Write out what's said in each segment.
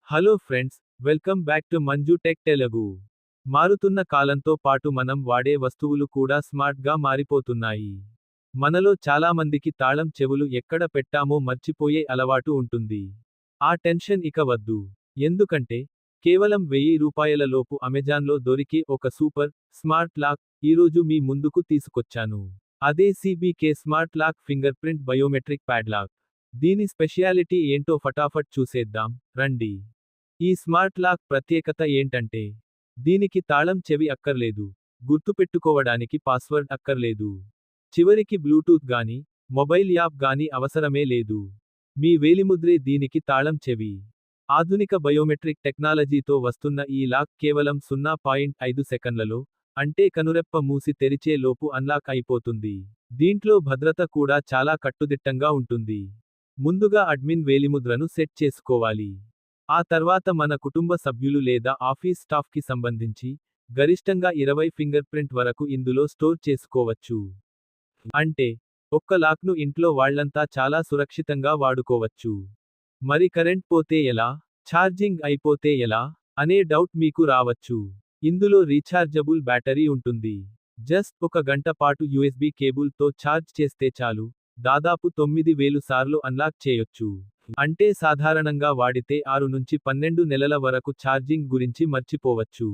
Hello friends, welcome back to Manju tech Telugu. మారుతున్న కాలంతో పాటు మనం వాడే వస్తువులు కూడా స్మార్ట్గా మారిపోతున్నాయి. మనలో చాలామందికి తాళం చెవులు ఎక్కడ పెట్టామో మర్చిపోయే అలవాటు ఉంటుంది. ఆ టెన్షన్ ఇక వద్దు. ఎందుకంటే, కేవలం రూపాయల లోపు అమెజాన్లో దొరికే ఒక సూపర్ స్మార్ట్ లాక్ ఈరోజు మీ ముందుకు తీసుకొచ్చాను. అదే CBK smart lock finger print biometric padlock. దీని స్పెషాలిటీ ఏంటో ఫటాఫట్ చూసేద్దాం రండి. ఈ స్మార్ట్ లాక్ ప్రత్యేకత ఏంటంటే, దీనికి తాళం చెవి అక్కర్లేదు, గుర్తుపెట్టుకోవడానికి పాస్వర్డ్ అక్కర్లేదు, చివరికి బ్లూటూత్ గాని, మొబైల్ యాప్ గాని అవసరమే లేదు. మీ వేలిముద్రే దీనికి తాళం చెవి. ఆధునిక బయోమెట్రిక్ టెక్నాలజీతో వస్తున్న ఈ లాక్ కేవలం 0.5 సెకన్లలో, అంటే కనురెప్ప మూసి తెరిచే లోపు అన్లాక్ అయిపోతుంది. దీంట్లో భద్రత కూడా చాలా కట్టుదిట్టంగా ఉంటుంది. ముందుగా అడ్మిన్ వేలిముద్రను సెట్ చేసుకోవాలి. ఆ తర్వాత మన కుటుంబ సభ్యులు లేదా ఆఫీస్ స్టాఫ్కి సంబంధించి గరిష్టంగా 20 ఫింగర్ ప్రింట్ వరకు ఇందులో స్టోర్ చేసుకోవచ్చు. అంటే, ఒక్క లాక్ను ఇంట్లో వాళ్ళంతా చాలా సురక్షితంగా వాడుకోవచ్చు. మరి కరెంట్ పోతే ఎలా, ఛార్జింగ్ అయిపోతే ఎలా అనే డౌట్ మీకు రావచ్చు. ఇందులో రీఛార్జబుల్ బ్యాటరీ ఉంటుంది. జస్ట్ 1 గంట పాటు USB కేబుల్తో ఛార్జ్ చేస్తే చాలు, దాదాపు 9000 సార్లు అన్లాక్ చేయొచ్చు. అంటే సాధారణంగా వాడితే 6 నుంచి 12 నెలల వరకు ఛార్జింగ్ గురించి మర్చిపోవచ్చు.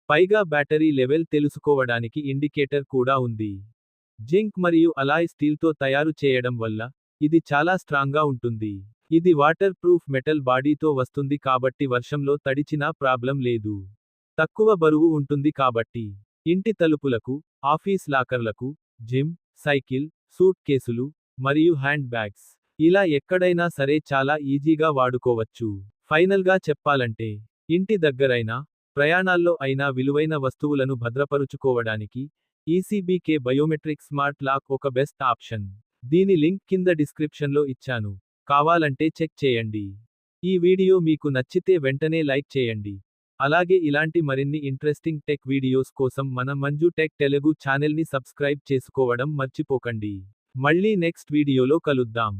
పైగా బ్యాటరీ లెవెల్ తెలుసుకోవడానికి ఇండికేటర్ కూడా ఉంది. జింక్ మరియు అలాయ్ స్టీల్తో తయారు చేయడం వల్ల ఇది చాలా స్ట్రాంగ్గా ఉంటుంది. ఇది వాటర్ ప్రూఫ్ మెటల్ బాడీతో వస్తుంది కాబట్టి వర్షంలో తడిచినా ప్రాబ్లం లేదు. తక్కువ బరువు ఉంటుంది కాబట్టి ఇంటి తలుపులకు, ఆఫీస్ లాకర్లకు, జిమ్, సైకిల్, సూట్ కేసులు మరియు హ్యాండ్ బ్యాగ్స్ ఇలా ఎక్కడైనా సరే చాలా ఈజీగా వాడుకోవచ్చు. ఫైనల్గా చెప్పాలంటే, ఇంటి దగ్గరైనా, ప్రయాణాల్లో అయినా విలువైన వస్తువులను భద్రపరుచుకోవడానికి CBK బయోమెట్రిక్ స్మార్ట్ లాక్ ఒక బెస్ట్ ఆప్షన్. దీని లింక్ కింద డిస్క్రిప్షన్లో ఇచ్చాను. కావాలంటే చెక్ చేయండి. ఈ వీడియో మీకు నచ్చితే వెంటనే లైక్ చేయండి. అలాగే ఇలాంటి మరిన్ని ఇంట్రెస్టింగ్ టెక్ వీడియోస్ కోసం మన మంజు టెక్ తెలుగు ఛానల్ని సబ్స్క్రైబ్ చేసుకోవడం మర్చిపోకండి. మళ్ళీ నెక్స్ట్ వీడియోలో కలుద్దాం.